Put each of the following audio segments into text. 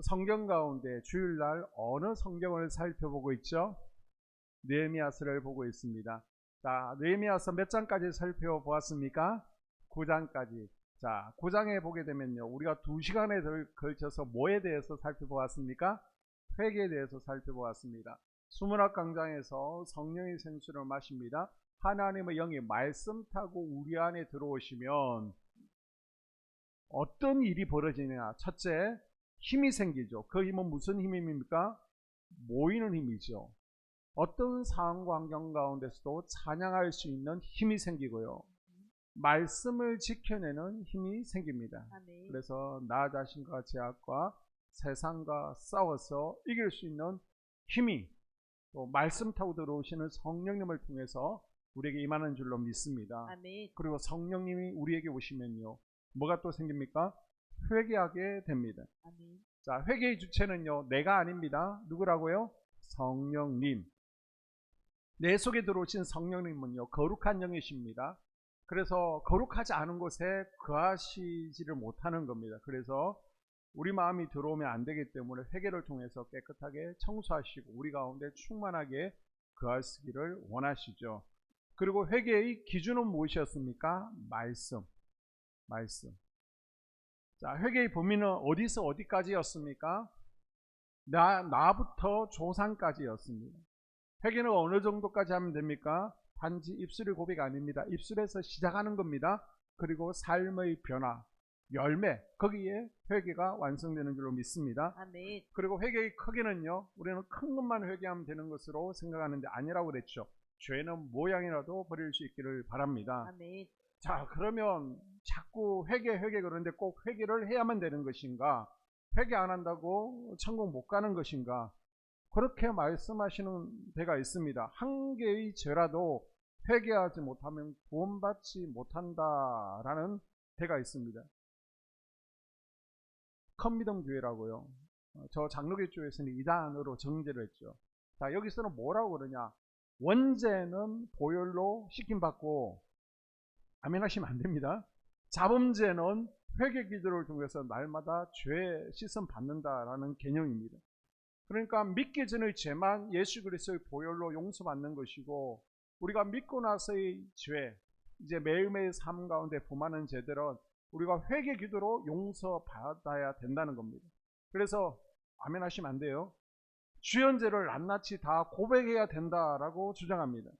성경 가운데 주일날 어느 성경을 살펴보고 있죠? 느헤미야서를 보고 있습니다. 자, 느헤미야서 몇 장까지 살펴보았습니까? 9장까지. 자, 9장에 보게 되면요, 우리가 2시간에 걸쳐서 뭐에 대해서 살펴보았습니까? 회개에 대해서 살펴보았습니다. 수문학 강장에서 성령의 생수를 마십니다. 하나님의 영이 말씀 타고 우리 안에 들어오시면 어떤 일이 벌어지냐? 첫째, 힘이 생기죠. 그 힘은 무슨 힘입니까? 모이는 힘이죠. 어떤 상황 환경 가운데서도 찬양할 수 있는 힘이 생기고요. 말씀을 지켜내는 힘이 생깁니다. 아멘. 그래서 나 자신과 제약과 세상과 싸워서 이길 수 있는 힘이 또 말씀 타고 들어오시는 성령님을 통해서 우리에게 임하는 줄로 믿습니다. 아멘. 그리고 성령님이 우리에게 오시면요, 뭐가 또 생깁니까? 회개하게 됩니다. 아멘. 자, 회개의 주체는요, 내가 아닙니다. 누구라고요? 성령님. 내 속에 들어오신 성령님은요, 거룩한 영이십니다. 그래서 거룩하지 않은 곳에 거하시지를 못하는 겁니다. 그래서 우리 마음이 들어오면 안 되기 때문에 회개를 통해서 깨끗하게 청소하시고 우리 가운데 충만하게 거하시기를 원하시죠. 그리고 회개의 기준은 무엇이었습니까? 말씀. 자, 회개의 범위는 어디서 어디까지였습니까? 나부터 조상까지였습니다. 회개는 어느 정도까지 하면 됩니까? 단지 입술의 고백 아닙니다. 입술에서 시작하는 겁니다. 그리고 삶의 변화, 열매, 거기에 회개가 완성되는 줄로 믿습니다. 아멘. 그리고 회개의 크기는요, 우리는 큰 것만 회개하면 되는 것으로 생각하는데 아니라고 그랬죠. 죄는 모양이라도 버릴 수 있기를 바랍니다. 아멘. 자, 그러면 자꾸 회개 그러는데 꼭 회개를 해야만 되는 것인가? 회개 안 한다고 천국 못 가는 것인가? 그렇게 말씀하시는 데가 있습니다. 한 개의 죄라도 회개하지 못하면 구원받지 못한다라는 데가 있습니다. 컴미덤 교회라고요. 저 장로교 쪽에서는 이단으로 정죄를 했죠. 자, 여기서는 뭐라고 그러냐? 원죄는 보혈로 씻김받고, 아멘 하시면 안 됩니다. 자범죄는 회개 기도를 통해서 날마다 죄 씻음 받는다라는 개념입니다. 그러니까 믿기 전의 죄만 예수 그리스도의 보혈로 용서받는 것이고, 우리가 믿고 나서의 죄, 이제 매일매일 삶 가운데 범하는 죄들은 우리가 회개 기도로 용서받아야 된다는 겁니다. 그래서 아멘 하시면 안 돼요. 주연죄를 낱낱이 다 고백해야 된다라고 주장합니다.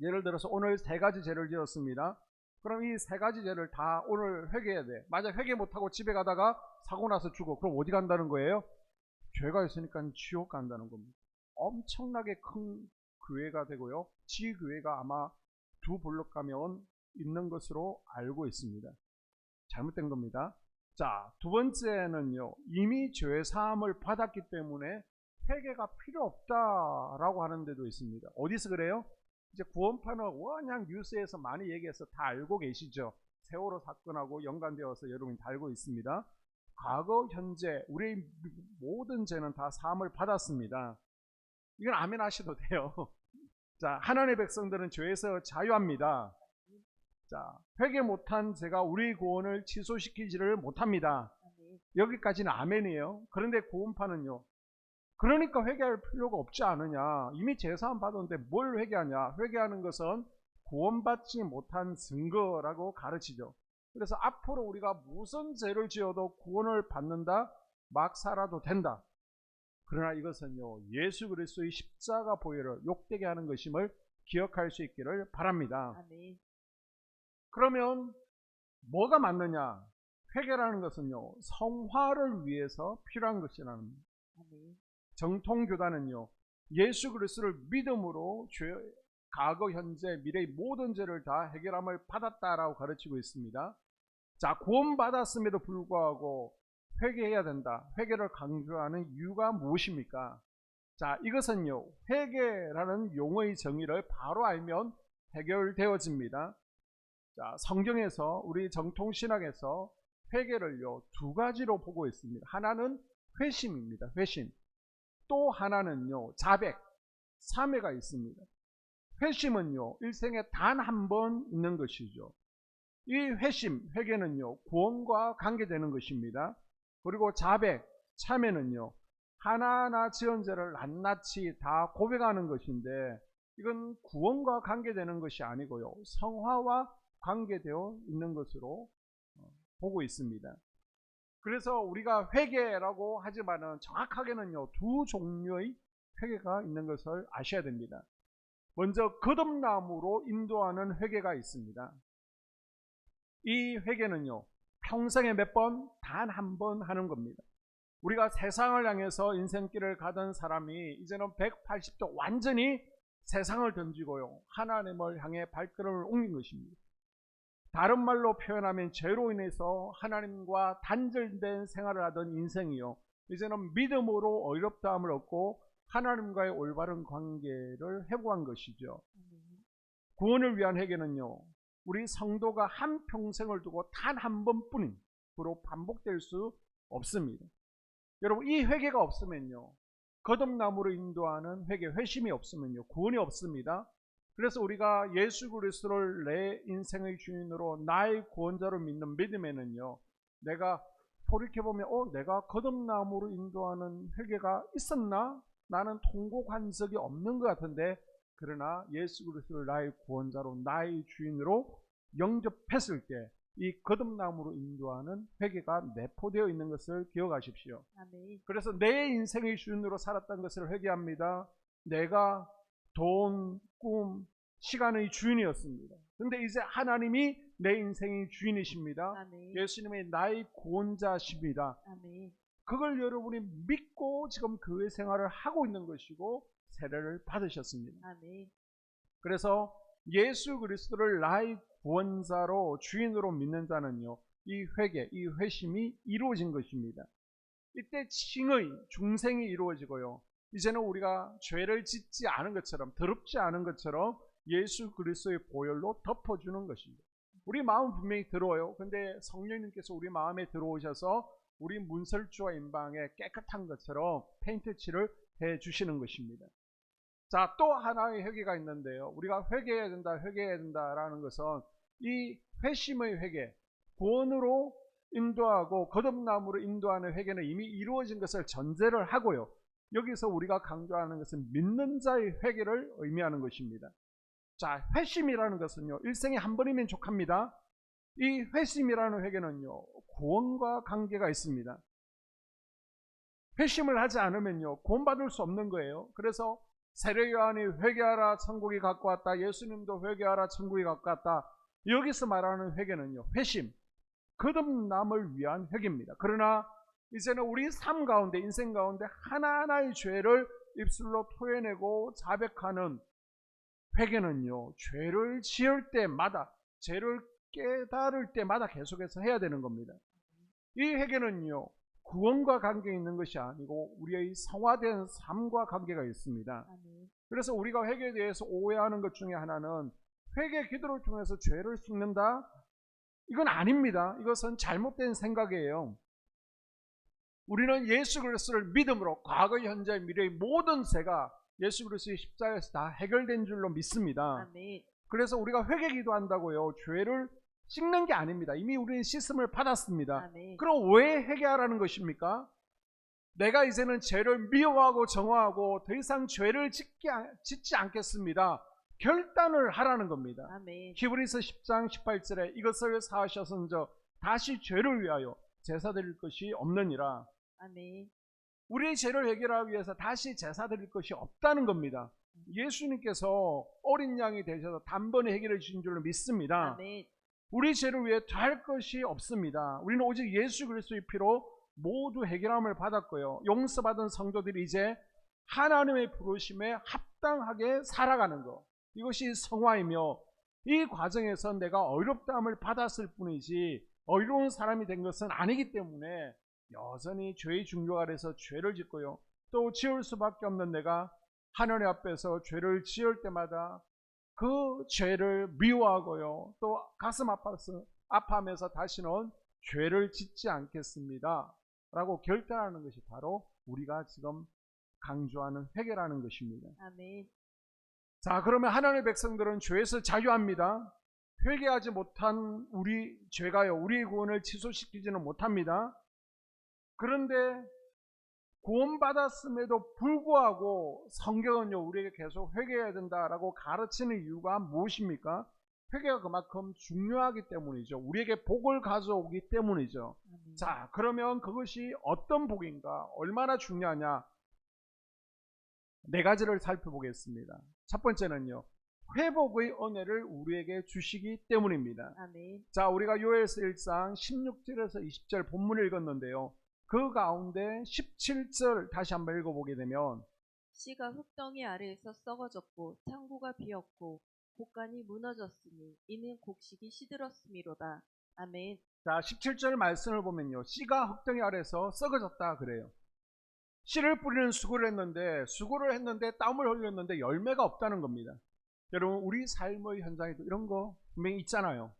예를 들어서 오늘 3가지 죄를 지었습니다. 그럼 이 3가지 죄를 다 오늘 회개해야 돼. 만약 회개 못하고 집에 가다가 사고 나서 죽어. 그럼 어디 간다는 거예요? 죄가 있으니까 지옥 간다는 겁니다. 엄청나게 큰 교회가 되고요, 지교회가 아마 2블록 가면 있는 것으로 알고 있습니다. 잘못된 겁니다. 자, 2번째는요, 이미 죄 사함을 받았기 때문에 회개가 필요 없다라고 하는 데도 있습니다. 어디서 그래요? 이제 구원파는 워낙 뉴스에서 많이 얘기해서 다 알고 계시죠. 세월호 사건하고 연관되어서 여러분이 다 알고 있습니다. 과거, 현재 우리의 모든 죄는 다 사함을 받았습니다. 이건 아멘 하셔도 돼요. 자, 하나님의 백성들은 죄에서 자유합니다. 자, 회개 못한 죄가 우리 구원을 취소시키지를 못합니다. 여기까지는 아멘이에요. 그런데 구원파는요, 그러니까 회개할 필요가 없지 않느냐, 이미 죄사함 받았는데 뭘 회개하냐, 회개하는 것은 구원받지 못한 증거라고 가르치죠. 그래서 앞으로 우리가 무슨 죄를 지어도 구원을 받는다, 막 살아도 된다. 그러나 이것은요, 예수 그리스도의 십자가 보혈을 욕되게 하는 것임을 기억할 수 있기를 바랍니다. 아멘. 그러면 뭐가 맞느냐? 회개라는 것은요, 성화를 위해서 필요한 것이라는 겁니다. 아멘. 정통교단은요, 예수 그리스도를 믿음으로 죄, 과거, 현재, 미래의 모든 죄를 다 해결함을 받았다라고 가르치고 있습니다. 자, 구원받았음에도 불구하고 회개해야 된다, 회개를 강조하는 이유가 무엇입니까? 자, 이것은요, 회개라는 용어의 정의를 바로 알면 해결되어집니다. 자, 성경에서, 우리 정통신학에서 회개를요, 2가지로 보고 있습니다. 하나는 회심입니다. 회심. 또 하나는요, 자백, 참회가 있습니다. 회심은요, 일생에 단 한 번 있는 것이죠. 이 회심, 회개는요, 구원과 관계되는 것입니다. 그리고 자백, 참회는요, 하나하나 지은 죄를 낱낱이 다 고백하는 것인데, 이건 구원과 관계되는 것이 아니고요, 성화와 관계되어 있는 것으로 보고 있습니다. 그래서 우리가 회개라고 하지만은 정확하게는요, 두 종류의 회개가 있는 것을 아셔야 됩니다. 먼저 거듭남으로 인도하는 회개가 있습니다. 이 회개는요, 평생에 몇 번? 단 한 번 하는 겁니다. 우리가 세상을 향해서 인생길을 가던 사람이 이제는 180도 완전히 세상을 던지고요, 하나님을 향해 발걸음을 옮긴 것입니다. 다른 말로 표현하면 죄로 인해서 하나님과 단절된 생활을 하던 인생이요, 이제는 믿음으로 어렵다함을 얻고 하나님과의 올바른 관계를 회복한 것이죠. 구원을 위한 회개는요, 우리 성도가 한 평생을 두고 단 한 번뿐으로 반복될 수 없습니다. 여러분, 이 회개가 없으면요, 거듭남으로 인도하는 회개, 회심이 없으면요, 구원이 없습니다. 그래서 우리가 예수 그리스도를 내 인생의 주인으로 나의 구원자로 믿는 믿음에는요, 내가 돌이켜보면 내가 거듭남으로 인도하는 회개가 있었나? 나는 통곡한 적이 없는 것 같은데, 그러나 예수 그리스도를 나의 구원자로 나의 주인으로 영접했을 때 이 거듭남으로 인도하는 회개가 내포되어 있는 것을 기억하십시오. 아멘. 그래서 내 인생의 주인으로 살았던 것을 회개합니다. 내가 돈, 꿈, 시간의 주인이었습니다. 그런데 이제 하나님이 내 인생의 주인이십니다. 아멘. 예수님이 나의 구원자십니다. 아멘. 그걸 여러분이 믿고 지금 교회 생활을 하고 있는 것이고 세례를 받으셨습니다. 아멘. 그래서 예수 그리스도를 나의 구원자로 주인으로 믿는 자는요, 이 회개, 이 회심이 이루어진 것입니다. 이때 칭의, 중생이 이루어지고요, 이제는 우리가 죄를 짓지 않은 것처럼, 더럽지 않은 것처럼 예수 그리스도의 보혈로 덮어주는 것입니다. 우리 마음 분명히 더러워요. 근데 성령님께서 우리 마음에 들어오셔서 우리 문설주와 임방에 깨끗한 것처럼 페인트 칠을 해주시는 것입니다. 자, 또 하나의 회개가 있는데요, 우리가 회개해야 된다라는 것은 이 회심의 회개, 구원으로 인도하고 거듭남으로 인도하는 회개는 이미 이루어진 것을 전제를 하고요, 여기서 우리가 강조하는 것은 믿는 자의 회개를 의미하는 것입니다. 자, 회심이라는 것은요, 일생에 한 번이면 족합니다. 이 회심이라는 회개는요, 구원과 관계가 있습니다. 회심을 하지 않으면요, 구원받을 수 없는 거예요. 그래서 세례 요한이 회개하라 천국이 가까웠다, 예수님도 회개하라 천국이 가까웠다, 여기서 말하는 회개는요, 회심, 거듭남을 위한 회개입니다. 그러나 이제는 우리 삶 가운데, 인생 가운데 하나하나의 죄를 입술로 토해내고 자백하는 회개는요, 죄를 지을 때마다, 죄를 깨달을 때마다 계속해서 해야 되는 겁니다. 이 회개는요, 구원과 관계 있는 것이 아니고 우리의 성화된 삶과 관계가 있습니다. 그래서 우리가 회개에 대해서 오해하는 것 중에 하나는 회개 기도를 통해서 죄를 씻는다? 이건 아닙니다. 이것은 잘못된 생각이에요. 우리는 예수 그리스도를 믿음으로 과거, 현재, 미래의 모든 죄가 예수 그리스도의 십자가에서 다 해결된 줄로 믿습니다. 아멘. 그래서 우리가 회개 기도한다고요, 죄를 씻는 게 아닙니다. 이미 우리는 씻음을 받았습니다. 아멘. 그럼 왜 회개하라는 것입니까? 내가 이제는 죄를 미워하고 정화하고 더 이상 죄를 짓지 않겠습니다, 결단을 하라는 겁니다. 아멘. 히브리서 10장 18절에 이것을 사하셨은저 다시 죄를 위하여 제사 드릴 것이 없느니라. 아멘. 우리의 죄를 해결하기 위해서 다시 제사 드릴 것이 없다는 겁니다. 예수님께서 어린 양이 되셔서 단번에 해결해 주신 줄로 믿습니다. 아멘. 우리 죄를 위해 더할 것이 없습니다. 우리는 오직 예수 그리스도의 피로 모두 해결함을 받았고요, 용서받은 성도들이 이제 하나님의 부르심에 합당하게 살아가는 것, 이것이 성화이며, 이 과정에서 내가 어렵다함을 받았을 뿐이지 어려운 사람이 된 것은 아니기 때문에 여전히 죄의 중독 아래서 죄를 짓고요, 또 지을 수밖에 없는 내가 하나님 앞에서 죄를 지을 때마다 그 죄를 미워하고요, 또 가슴 아파하면서 다시는 죄를 짓지 않겠습니다 라고 결단하는 것이 바로 우리가 지금 강조하는 회개라는 것입니다. 아멘. 자, 그러면 하나님의 백성들은 죄에서 자유합니다. 회개하지 못한 우리 죄가요, 우리의 구원을 취소시키지는 못합니다. 그런데 구원받았음에도 불구하고 성경은요 우리에게 계속 회개해야 된다라고 가르치는 이유가 무엇입니까? 회개가 그만큼 중요하기 때문이죠. 우리에게 복을 가져오기 때문이죠. 자, 그러면 그것이 어떤 복인가? 얼마나 중요하냐? 네 가지를 살펴보겠습니다. 첫 번째는요, 회복의 은혜를 우리에게 주시기 때문입니다. 아멘. 자, 우리가 요엘서 1장 16절에서 20절 본문을 읽었는데요. 그 가운데 17절 다시 한번 읽어보게 되면, 씨가 흙덩이 아래에서 썩어졌고 창고가 비었고 곡간이 무너졌으니 이는 곡식이 시들었음이로다. 아멘. 자, 17절 말씀을 보면요, 씨가 흙덩이 아래에서 썩어졌다 그래요. 씨를 뿌리는 수고를 했는데 땀을 흘렸는데 열매가 없다는 겁니다. 여러분, 우리 삶의 현장에도 이런 거 분명히 있잖아요.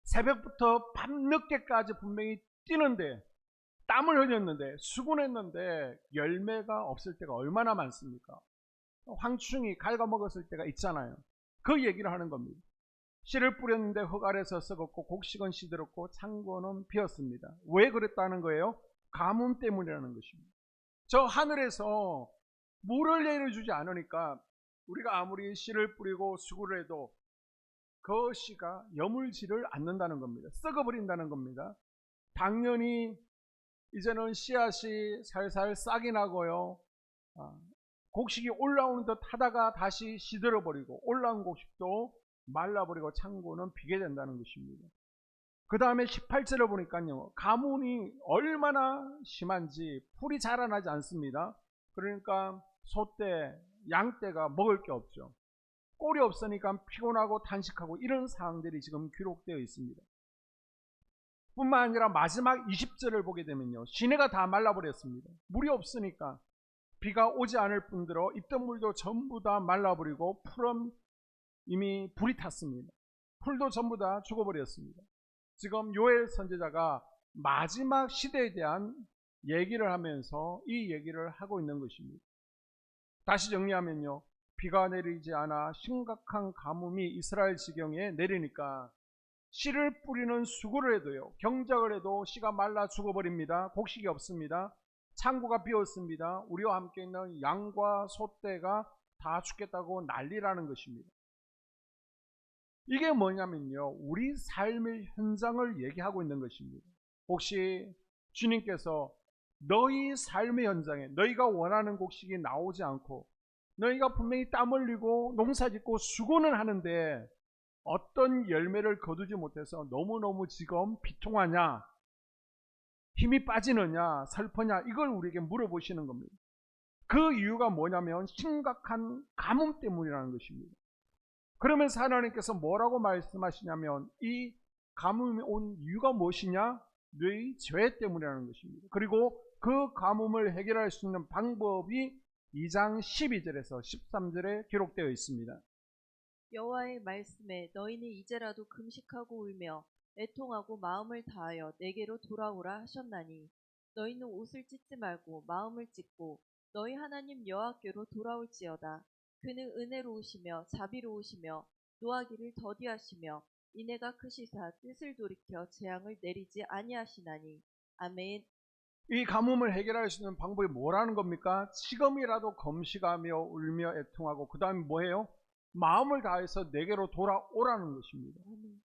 새벽부터 밤늦게까지 분명히 뛰는데 땀을 흘렸는데 수고했는데 열매가 없을 때가 얼마나 많습니까? 황충이 갉아먹었을 때가 있잖아요. 그 얘기를 하는 겁니다. 씨를 뿌렸는데 흙 아래서 썩었고 곡식은 시들었고 창고는 비었습니다. 왜 그랬다는 거예요? 가뭄 때문이라는 것입니다. 저 하늘에서 물을 내려주지 않으니까 우리가 아무리 씨를 뿌리고 수고를 해도 그 씨가 여물지를 않는다는 겁니다. 썩어버린다는 겁니다. 당연히 이제는 씨앗이 살살 싹이 나고요. 곡식이 올라오는 듯 하다가 다시 시들어버리고 올라온 곡식도 말라버리고 창고는 비게 된다는 것입니다. 그 다음에 18절을 보니까요. 가뭄이 얼마나 심한지 풀이 자라나지 않습니다. 그러니까 소떼, 양떼가 먹을 게 없죠. 꼴이 없으니까 피곤하고 탄식하고 이런 상황들이 지금 기록되어 있습니다. 뿐만 아니라 마지막 20절을 보게 되면요. 시내가 다 말라버렸습니다. 물이 없으니까 비가 오지 않을 뿐더러 있던 물도 전부 다 말라버리고 풀은 이미 불이 탔습니다. 풀도 전부 다 죽어버렸습니다. 지금 요엘 선지자가 마지막 시대에 대한 얘기를 하면서 이 얘기를 하고 있는 것입니다. 다시 정리하면요. 비가 내리지 않아 심각한 가뭄이 이스라엘 지경에 내리니까 씨를 뿌리는 수고를 해도요. 경작을 해도 씨가 말라 죽어버립니다. 곡식이 없습니다. 창고가 비었습니다. 우리와 함께 있는 양과 소떼가 다 죽겠다고 난리라는 것입니다. 이게 뭐냐면요. 우리 삶의 현장을 얘기하고 있는 것입니다. 혹시 주님께서 너희 삶의 현장에 너희가 원하는 곡식이 나오지 않고 너희가 분명히 땀 흘리고 농사짓고 수고는 하는데 어떤 열매를 거두지 못해서 너무너무 지금 비통하냐, 힘이 빠지느냐, 슬퍼냐, 이걸 우리에게 물어보시는 겁니다. 그 이유가 뭐냐면 심각한 가뭄 때문이라는 것입니다. 그러면서 하나님께서 뭐라고 말씀하시냐면 이 가뭄이 온 이유가 무엇이냐? 너희 죄 때문이라는 것입니다. 그리고 그 가뭄을 해결할 수 있는 방법이 2장 12절에서 13절에 기록되어 있습니다. 여호와의 말씀에 너희는 이제라도 금식하고 울며 애통하고 마음을 다하여 내게로 돌아오라 하셨나니 너희는 옷을 찢지 말고 마음을 찢고 너희 하나님 여호와께로 돌아올지어다. 그는 은혜로우시며 자비로우시며 노하기를 더디하시며 인애가 크시사 뜻을 돌이켜 재앙을 내리지 아니하시나니. 아멘. 이 가뭄을 해결할 수 있는 방법이 뭐라는 겁니까? 지금이라도 금식하며 울며 애통하고 그 다음에 뭐예요? 마음을 다해서 내게로 돌아오라는 것입니다.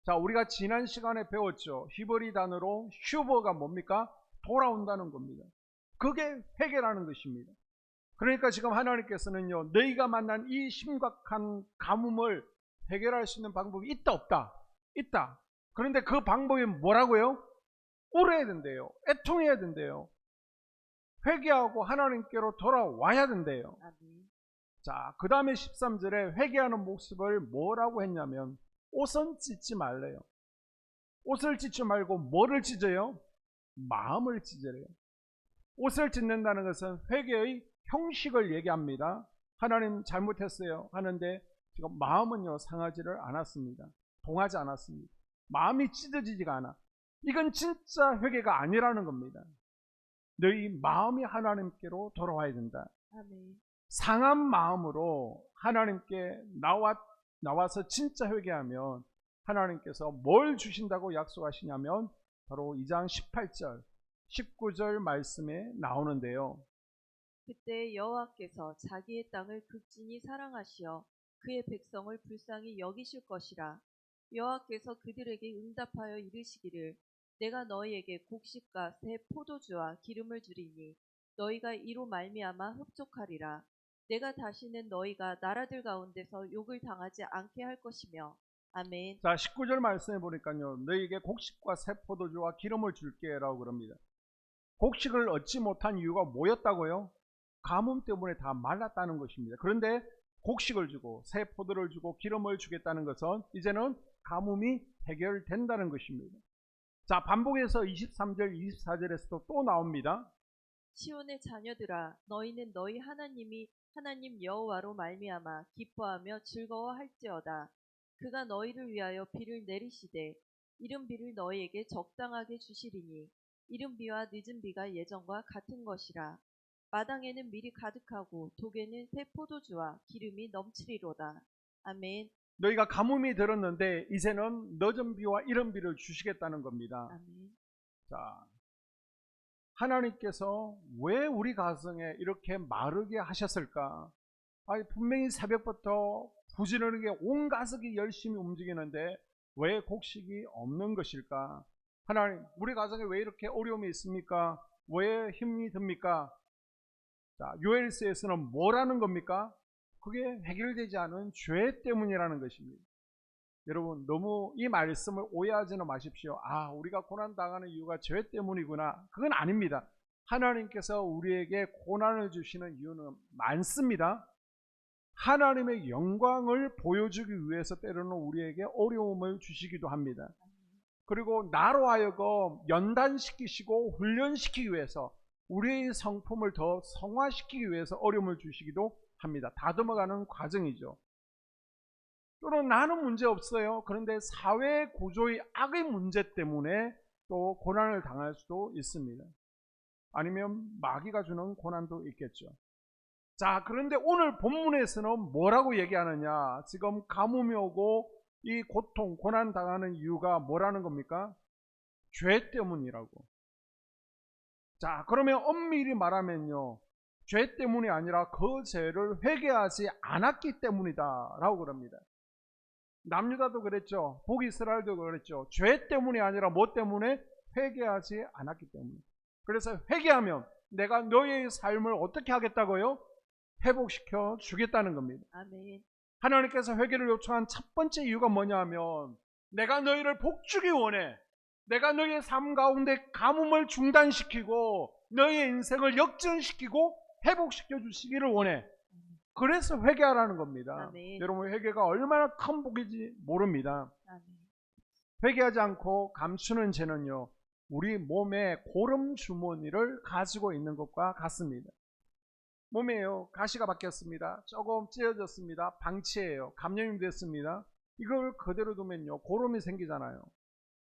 자, 우리가 지난 시간에 배웠죠. 히브리 단어로 슈버가 뭡니까? 돌아온다는 겁니다. 그게 회개라는 것입니다. 그러니까 지금 하나님께서는요, 너희가 만난 이 심각한 가뭄을 해결할 수 있는 방법이 있다 없다? 있다. 그런데 그 방법이 뭐라고요? 울어야 된대요. 애통해야 된대요. 회개하고 하나님께로 돌아와야 된대요. 아멘. 자, 그 다음에 13절에 회개하는 모습을 뭐라고 했냐면 옷은 찢지 말래요. 옷을 찢지 말고 뭐를 찢어요? 마음을 찢으래요. 옷을 찢는다는 것은 회개의 형식을 얘기합니다. 하나님 잘못했어요 하는데 지금 마음은요 상하지를 않았습니다. 동하지 않았습니다. 마음이 찢어지지가 않아. 이건 진짜 회개가 아니라는 겁니다. 너희 마음이 하나님께로 돌아와야 된다. 아멘. 상한 마음으로 하나님께 나와서 진짜 회개하면 하나님께서 뭘 주신다고 약속하시냐면 바로 2장 18절 19절 말씀에 나오는데요. 그때 여호와께서 자기의 땅을 극진히 사랑하시어 그의 백성을 불쌍히 여기실 것이라. 여호와께서 그들에게 응답하여 이르시기를 내가 너희에게 곡식과 새 포도주와 기름을 주리니 너희가 이로 말미암아 흡족하리라. 내가 다시는 너희가 나라들 가운데서 욕을 당하지 않게 할 것이며. 아멘. 자, 19절 말씀에 보니까요. 너희에게 곡식과 새 포도주와 기름을 줄게라고 그럽니다. 곡식을 얻지 못한 이유가 뭐였다고요? 가뭄 때문에 다 말랐다는 것입니다. 그런데 곡식을 주고 새 포도를 주고 기름을 주겠다는 것은 이제는 가뭄이 해결된다는 것입니다. 자, 반복해서 23절, 24절에서도 또 나옵니다. 시온의 자녀들아 너희는 너희 하나님 여호와로 말미암아 기뻐하며 즐거워할지어다. 그가 너희를 위하여 비를 내리시되 이른 비를 너희에게 적당하게 주시리니 이른 비와 늦은 비가 예전과 같은 것이라. 마당에는 밀이 가득하고 독에는 새 포도주와 기름이 넘치리로다. 아멘. 너희가 가뭄이 들었는데 이제는 늦은 비와 이른 비를 주시겠다는 겁니다. 아멘. 자, 하나님께서 왜 우리 가정에 이렇게 마르게 하셨을까? 아니, 분명히 새벽부터 부지런하게 온 가족이 열심히 움직이는데 왜 곡식이 없는 것일까? 하나님, 우리 가정에 왜 이렇게 어려움이 있습니까? 왜 힘이 듭니까? 자, 요엘서에서는 뭐라는 겁니까? 그게 해결되지 않은 죄 때문이라는 것입니다. 여러분, 너무 이 말씀을 오해하지는 마십시오. 아, 우리가 고난당하는 이유가 죄 때문이구나. 그건 아닙니다. 하나님께서 우리에게 고난을 주시는 이유는 많습니다. 하나님의 영광을 보여주기 위해서 때로는 우리에게 어려움을 주시기도 합니다. 그리고 나로 하여금 연단시키시고 훈련시키기 위해서 우리의 성품을 더 성화시키기 위해서 어려움을 주시기도 합니다. 다듬어가는 과정이죠. 또는 나는 문제 없어요. 그런데 사회 구조의 악의 문제 때문에 또 고난을 당할 수도 있습니다. 아니면 마귀가 주는 고난도 있겠죠. 자, 그런데 오늘 본문에서는 뭐라고 얘기하느냐? 지금 가뭄이 오고 이 고통, 고난 당하는 이유가 뭐라는 겁니까? 죄 때문이라고. 자, 그러면 엄밀히 말하면요, 죄 때문이 아니라 그 죄를 회개하지 않았기 때문이다 라고 그럽니다. 남유다도 그랬죠. 북이스라엘도 그랬죠. 죄 때문이 아니라 뭐 때문에? 회개하지 않았기 때문에. 그래서 회개하면 내가 너희의 삶을 어떻게 하겠다고요? 회복시켜 주겠다는 겁니다. 아멘. 하나님께서 회개를 요청한 첫 번째 이유가 뭐냐 하면 내가 너희를 복주기 원해. 내가 너희의 삶 가운데 가뭄을 중단시키고 너희의 인생을 역전시키고 회복시켜 주시기를 원해. 그래서 회개하라는 겁니다. 아멘. 여러분, 회개가 얼마나 큰 복인지 모릅니다. 아멘. 회개하지 않고 감추는 죄는요, 우리 몸에 고름 주머니를 가지고 있는 것과 같습니다. 몸에요, 가시가 박혔습니다. 조금 찢어졌습니다. 방치예요. 감염이 됐습니다. 이걸 그대로 두면요, 고름이 생기잖아요.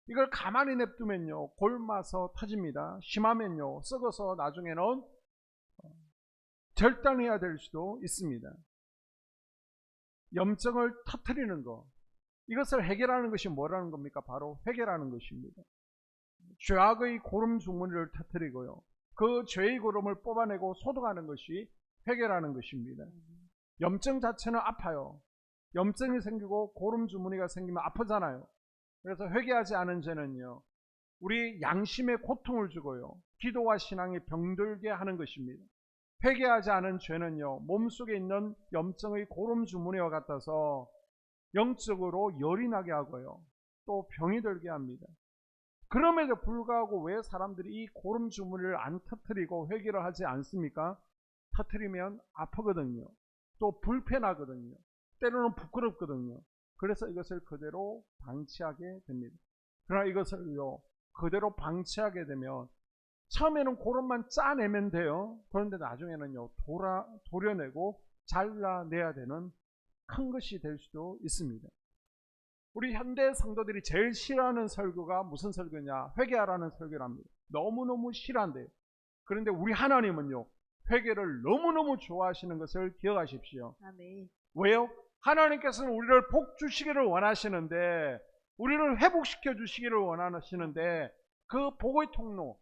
이걸 가만히 냅두면요, 골마서 터집니다. 심하면요, 썩어서 나중에는 절단해야 될 수도 있습니다. 염증을 터뜨리는 것, 이것을 해결하는 것이 뭐라는 겁니까? 바로 회개라는 것입니다. 죄악의 고름 주머니를 터뜨리고요, 그 죄의 고름을 뽑아내고 소독하는 것이 회개라는 것입니다. 염증 자체는 아파요. 염증이 생기고 고름 주머니가 생기면 아프잖아요. 그래서 회개하지 않은 죄는요, 우리 양심에 고통을 주고요, 기도와 신앙이 병들게 하는 것입니다. 회개하지 않은 죄는요, 몸속에 있는 염증의 고름 주머니와 같아서 영적으로 열이 나게 하고요, 또 병이 들게 합니다. 그럼에도 불구하고 왜 사람들이 이 고름 주머니를 안 터뜨리고 회개를 하지 않습니까? 터뜨리면 아프거든요. 또 불편하거든요. 때로는 부끄럽거든요. 그래서 이것을 그대로 방치하게 됩니다. 그러나 이것을요, 그대로 방치하게 되면 처음에는 고름만 짜내면 돼요. 그런데 나중에는요, 도려내고 잘라내야 되는 큰 것이 될 수도 있습니다. 우리 현대 성도들이 제일 싫어하는 설교가 무슨 설교냐? 회개하라는 설교랍니다. 너무너무 싫어한대요. 그런데 우리 하나님은요, 회개를 너무너무 좋아하시는 것을 기억하십시오. 아멘. 왜요? 하나님께서는 우리를 복 주시기를 원하시는데, 우리를 회복시켜 주시기를 원하시는데, 그 복의 통로,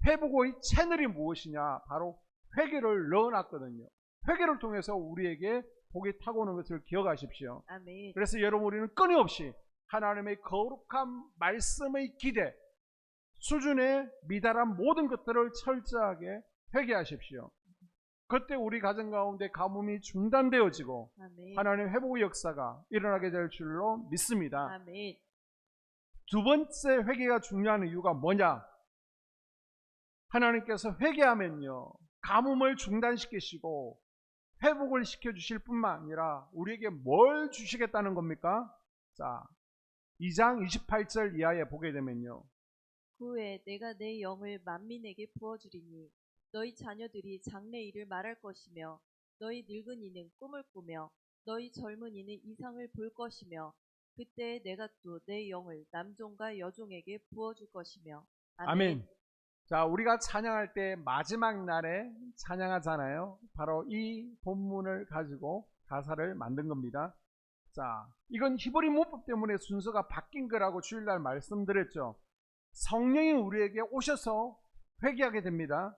회복의 채널이 무엇이냐? 바로 회개를 넣어놨거든요. 회개를 통해서 우리에게 복이 타고오는 것을 기억하십시오. 아멘. 그래서 여러분, 우리는 끊임없이 하나님의 거룩한 말씀의 기대 수준에 미달한 모든 것들을 철저하게 회개하십시오. 그때 우리 가정 가운데 가뭄이 중단되어지고 아멘. 하나님의 회복의 역사가 일어나게 될 줄로 믿습니다. 아멘. 두 번째 회개가 중요한 이유가 뭐냐? 하나님께서 회개하면요, 가뭄을 중단시키시고 회복을 시켜주실 뿐만 아니라 우리에게 뭘 주시겠다는 겁니까? 자, 2장 28절 이하에 보게 되면요, 그 후에 내가 내 영을 만민에게 부어주리니 너희 자녀들이 장래 일을 말할 것이며 너희 늙은이는 꿈을 꾸며 너희 젊은이는 이상을 볼 것이며 그때 내가 또 내 영을 남종과 여종에게 부어줄 것이며. 아멘. 자, 우리가 찬양할 때 마지막 날에 찬양하잖아요. 바로 이 본문을 가지고 가사를 만든 겁니다. 자, 이건 히브리 문법 때문에 순서가 바뀐 거라고 주일날 말씀드렸죠. 성령이 우리에게 오셔서 회개하게 됩니다.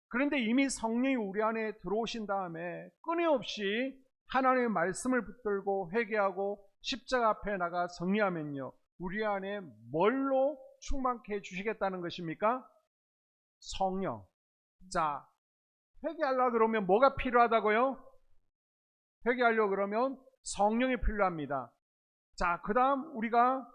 그런데 이미 성령이 우리 안에 들어오신 다음에 끊임없이 하나님의 말씀을 붙들고 회개하고 십자가 앞에 나가 정리하면요, 우리 안에 뭘로 충만케 해주시겠다는 것입니까? 성령. 자, 회개하려고 그러면 뭐가 필요하다고요? 회개하려고 그러면 성령이 필요합니다. 자, 그 다음 우리가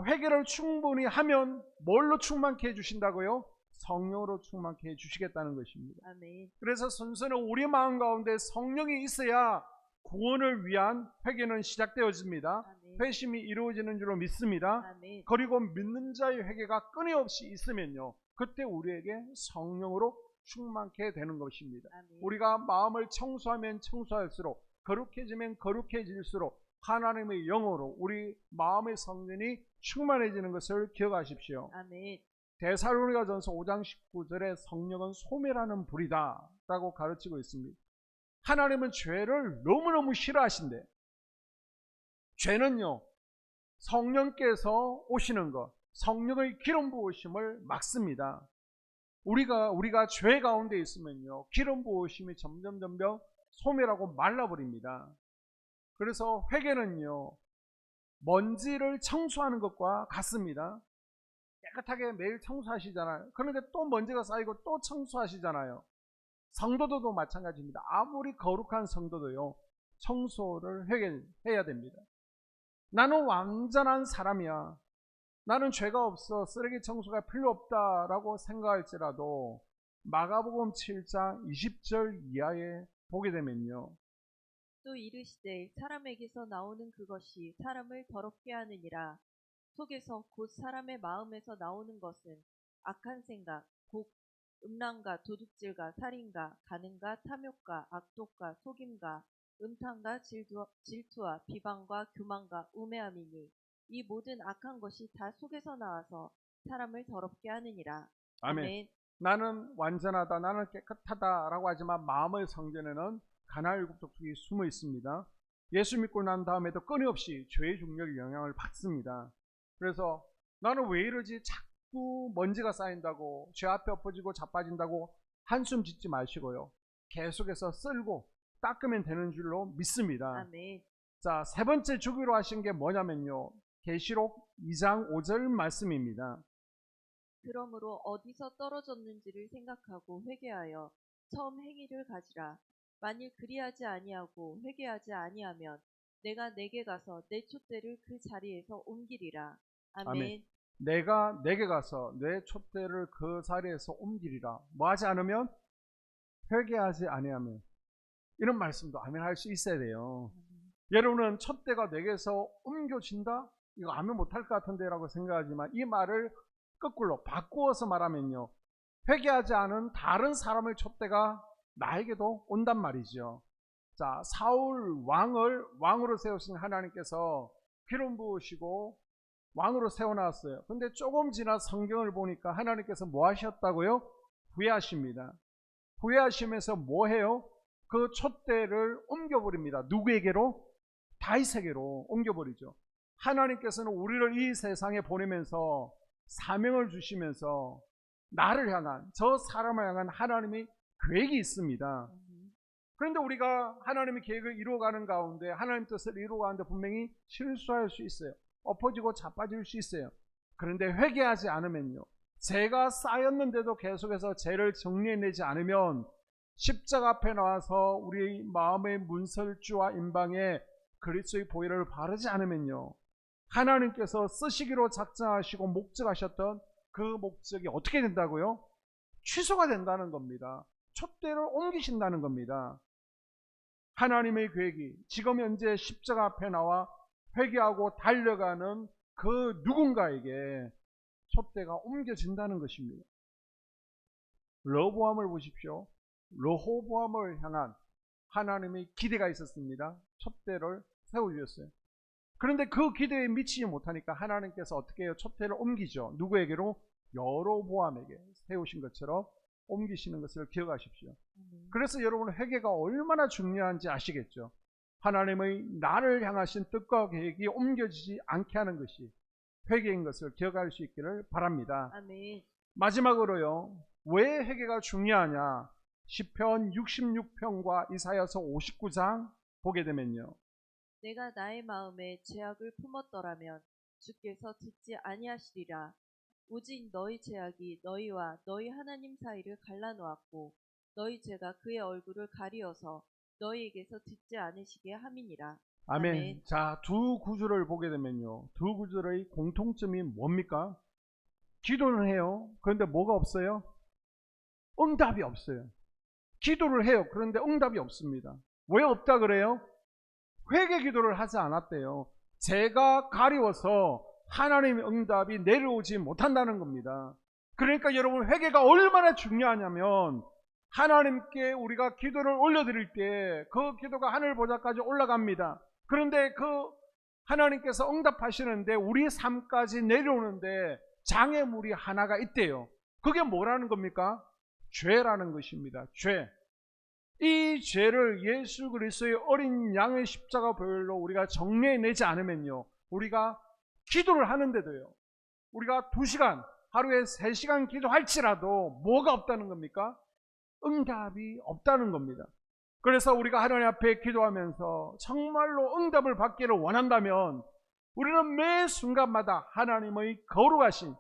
회개를 충분히 하면 뭘로 충만케 해주신다고요? 성령으로 충만케 해주시겠다는 것입니다. 아멘. 그래서 순서는 우리 마음 가운데 성령이 있어야 구원을 위한 회개는 시작되어집니다. 아멘. 회심이 이루어지는 줄로 믿습니다. 아멘. 그리고 믿는 자의 회개가 끊임없이 있으면요, 그때 우리에게 성령으로 충만케 되는 것입니다. 아멘. 우리가 마음을 청소하면 청소할수록, 거룩해지면 거룩해질수록 하나님의 영으로 우리 마음의 성전이 충만해지는 것을 기억하십시오. 아멘. 데살로니가전서 5장 19절에 성령은 소멸하는 불이다 라고 가르치고 있습니다. 하나님은 죄를 너무너무 싫어하신대. 죄는요, 성령께서 오시는 것, 성령의 기름 부으심을 막습니다. 우리가 죄 가운데 있으면요, 기름 부으심이 점점 소멸하고 말라버립니다. 그래서 회개는요, 먼지를 청소하는 것과 같습니다. 깨끗하게 매일 청소하시잖아요. 그런데 또 먼지가 쌓이고 또 청소하시잖아요. 성도들도 마찬가지입니다. 아무리 거룩한 성도도요, 청소를 해야 됩니다. 나는 완전한 사람이야, 나는 죄가 없어, 쓰레기 청소가 필요 없다라고 생각할지라도 마가복음 7장 20절 이하에 보게 되면요, 또 이르시되 사람에게서 나오는 그것이 사람을 더럽게 하느니라. 속에서 곧 사람의 마음에서 나오는 것은 악한 생각, 곧 음란과 도둑질과 살인과 간음과 탐욕과 악독과 속임과 음탕과 질투와 비방과 교만과 우매함이니 이 모든 악한 것이 다 속에서 나와서 사람을 더럽게 하느니라. 아멘. 나는 완전하다, 나는 깨끗하다라고 하지만 마음의 성전에는 가나안 족속이 숨어 있습니다. 예수 믿고 난 다음에도 끊임없이 죄의 중력의 영향을 받습니다. 그래서 나는 왜 이러지? 자꾸 먼지가 쌓인다고, 죄 앞에 엎어지고 자빠진다고 한숨 짓지 마시고요, 계속해서 쓸고 닦으면 되는 줄로 믿습니다. 아멘. 자, 세 번째 주기로 하신 게 뭐냐면요, 계시록 2장 5절 말씀입니다. 그러므로 어디서 떨어졌는지를 생각하고 회개하여 처음 행위를 가지라. 만일 그리하지 아니하고 회개하지 아니하면 내가 내게 가서 내 촛대를 그 자리에서 옮기리라. 아멘. 아멘. 내가 내게 가서 내 촛대를 그 자리에서 옮기리라. 뭐 하지 않으면? 회개하지 아니하면. 이런 말씀도 아멘 할 수 있어야 돼요. 여러분은 촛대가 내게서 옮겨진다? 이거 아멘 못할 것 같은데 라고 생각하지만, 이 말을 거꾸로 바꾸어서 말하면요, 회개하지 않은 다른 사람의 촛대가 나에게도 온단 말이죠. 자, 사울 왕을 왕으로 세우신 하나님께서 기름 부으시고 왕으로 세워놨어요. 근데 조금 지나 성경을 보니까 하나님께서 뭐 하셨다고요? 후회하십니다. 후회하시면서 뭐 해요? 그 촛대를 옮겨버립니다. 누구에게로? 다윗에게로 옮겨버리죠. 하나님께서는 우리를 이 세상에 보내면서 사명을 주시면서 나를 향한, 저 사람을 향한 하나님의 계획이 있습니다. 그런데 우리가 하나님의 계획을 이루어가는 가운데, 하나님 뜻을 이루어가는데 분명히 실수할 수 있어요. 엎어지고 자빠질 수 있어요. 그런데 회개하지 않으면요, 죄가 쌓였는데도 계속해서 죄를 정리해내지 않으면 십자가 앞에 나와서 우리 마음의 문설주와 임방에 그리스도의 보혈을 바르지 않으면요, 하나님께서 쓰시기로 작정하시고 목적하셨던 그 목적이 어떻게 된다고요? 취소가 된다는 겁니다. 촛대를 옮기신다는 겁니다. 하나님의 계획이 지금 현재 십자가 앞에 나와 회개하고 달려가는 그 누군가에게 촛대가 옮겨진다는 것입니다. 르호보암을 보십시오. 르호보암을 향한 하나님의 기대가 있었습니다. 촛대를 세워주셨어요. 그런데 그 기대에 미치지 못하니까 하나님께서 어떻게 해요? 촛대를 옮기죠. 누구에게로? 여로보암에게 세우신 것처럼 옮기시는 것을 기억하십시오. 그래서 여러분, 회개가 얼마나 중요한지 아시겠죠? 하나님의 나를 향하신 뜻과 계획이 옮겨지지 않게 하는 것이 회개인 것을 기억할 수 있기를 바랍니다. 아멘. 마지막으로요, 왜 회개가 중요하냐? 시편 66편과 이사야서 59장 보게 되면요, 내가 나의 마음에 죄악을 품었더라면 주께서 듣지 아니하시리라. 오직 너희 죄악이 너희와 너희 하나님 사이를 갈라놓았고 너희 죄가 그의 얼굴을 가리어서 너희에게서 듣지 않으시게 함이니라. 아멘. 아멘. 자, 두 구절을 보게 되면요, 두 구절의 공통점이 뭡니까? 기도는 해요. 그런데 뭐가 없어요? 응답이 없어요. 기도를 해요. 그런데 응답이 없습니다. 왜 없다 그래요? 회개 기도를 하지 않았대요. 죄가 가리워서 하나님의 응답이 내려오지 못한다는 겁니다. 그러니까 여러분, 회개가 얼마나 중요하냐면, 하나님께 우리가 기도를 올려드릴 때 그 기도가 하늘 보좌까지 올라갑니다. 그런데 그 하나님께서 응답하시는데 우리 삶까지 내려오는데 장애물이 하나가 있대요. 그게 뭐라는 겁니까? 죄라는 것입니다. 죄. 이 죄를 예수 그리스도의 어린 양의 십자가 보혈로 우리가 정리해내지 않으면요, 우리가 기도를 하는데도요, 우리가 2시간, 하루에 3시간 기도할지라도 뭐가 없다는 겁니까? 응답이 없다는 겁니다. 그래서 우리가 하나님 앞에 기도하면서 정말로 응답을 받기를 원한다면 우리는 매 순간마다 하나님의 거룩하신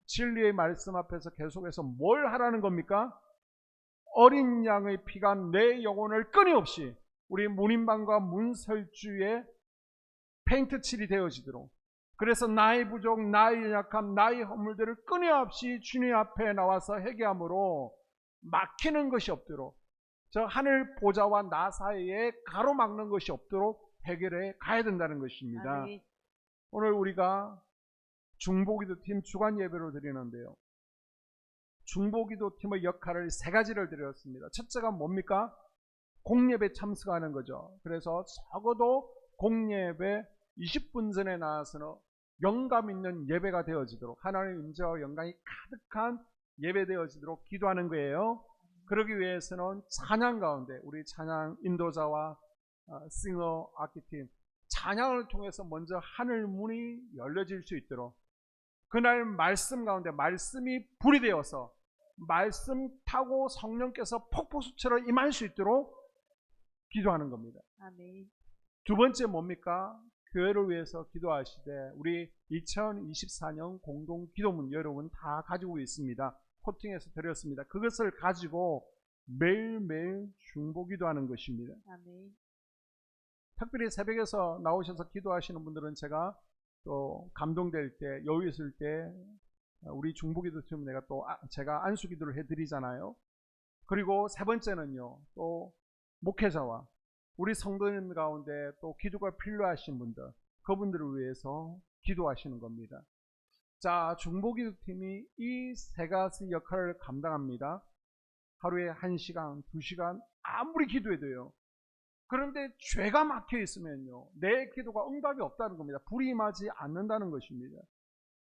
진리의 말씀 앞에서 계속해서 뭘 하라는 겁니까? 어린 양의 피가 내 영혼을 끊임없이 우리 문인방과 문설주에 페인트칠이 되어지도록, 그래서 나의 부족, 나의 연약함, 나의 허물들을 끊임없이 주님 앞에 나와서 회개함으로 막히는 것이 없도록, 저 하늘 보좌와 나 사이에 가로막는 것이 없도록 해결해 가야 된다는 것입니다. 아멘. 오늘 우리가 중보기도팀 주간 예배로 드리는데요, 중보기도팀의 역할을 3가지를 드렸습니다. 첫째가 뭡니까? 공예배 참석하는 거죠. 그래서 적어도 공예배 20분 전에 나와서는 영감 있는 예배가 되어지도록, 하나님의 임재와 영광이 가득한 예배 되어지도록 기도하는 거예요. 그러기 위해서는 찬양 가운데 우리 찬양 인도자와 싱어 악기팀, 찬양을 통해서 먼저 하늘 문이 열려질 수 있도록, 그날 말씀 가운데 말씀이 불이 되어서 말씀 타고 성령께서 폭포수처럼 임할 수 있도록 기도하는 겁니다. 아멘. 두 번째 뭡니까? 교회를 위해서 기도하시되, 우리 2024년 공동 기도문 여러분 다 가지고 있습니다. 코팅해서 드렸습니다. 그것을 가지고 매일매일 중보 기도하는 것입니다. 아멘. 특별히 새벽에서 나오셔서 기도하시는 분들은 제가 또 감동될 때, 여유 있을 때 우리 중보기도팀 제가 안수기도를 해드리잖아요. 그리고 세 번째는요, 또 목회자와 우리 성도님 가운데 또 기도가 필요하신 분들, 그분들을 위해서 기도하시는 겁니다. 자, 중보기도팀이 이 3가지 역할을 감당합니다. 하루에 1시간, 2시간 아무리 기도해도요, 그런데 죄가 막혀 있으면요, 내 기도가 응답이 없다는 겁니다. 불이 임하지 않는다는 것입니다.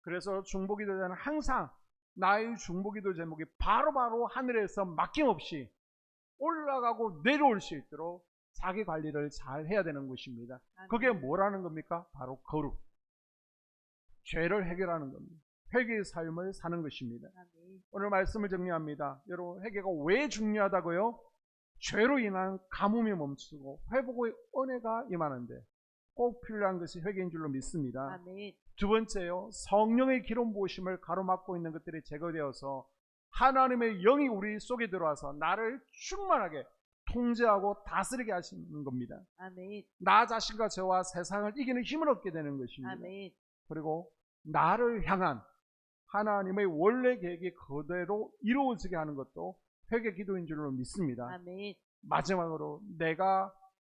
그래서 중보기도자는 항상 나의 중보기도 제목이 바로바로 하늘에서 막힘없이 올라가고 내려올 수 있도록 자기 관리를 잘 해야 되는 것입니다. 그게 뭐라는 겁니까? 바로 거룩. 죄를 해결하는 겁니다. 회개의 삶을 사는 것입니다. 아멘. 오늘 말씀을 정리합니다. 여러분, 회개가 왜 중요하다고요? 죄로 인한 가뭄이 멈추고 회복의 은혜가 임하는데 꼭 필요한 것이 회개인 줄로 믿습니다. 아멘. 두 번째요, 성령의 기름 부으심을 가로막고 있는 것들이 제거되어서 하나님의 영이 우리 속에 들어와서 나를 충만하게 통제하고 다스리게 하시는 겁니다. 아멘. 나 자신과 저와 세상을 이기는 힘을 얻게 되는 것입니다. 아멘. 그리고 나를 향한 하나님의 원래 계획이 그대로 이루어지게 하는 것도 회개 기도인 줄로 믿습니다. 아멘. 마지막으로 내가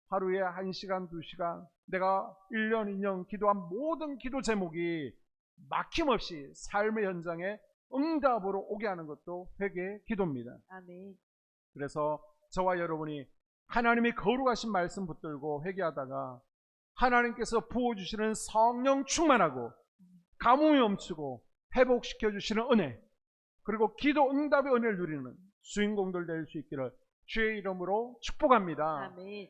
하루에 1시간, 2시간, 내가 1년, 2년 기도한 모든 기도 제목이 막힘없이 삶의 현장에 응답으로 오게 하는 것도 회개의 기도입니다. 아멘. 그래서 저와 여러분이 하나님의 거룩하신 말씀 붙들고 회개하다가 하나님께서 부어주시는 성령 충만하고 가뭄이 멈추고 회복시켜 주시는 은혜, 그리고 기도 응답의 은혜를 누리는 주인공들 될 수 있기를 주의 이름으로 축복합니다. 아멘.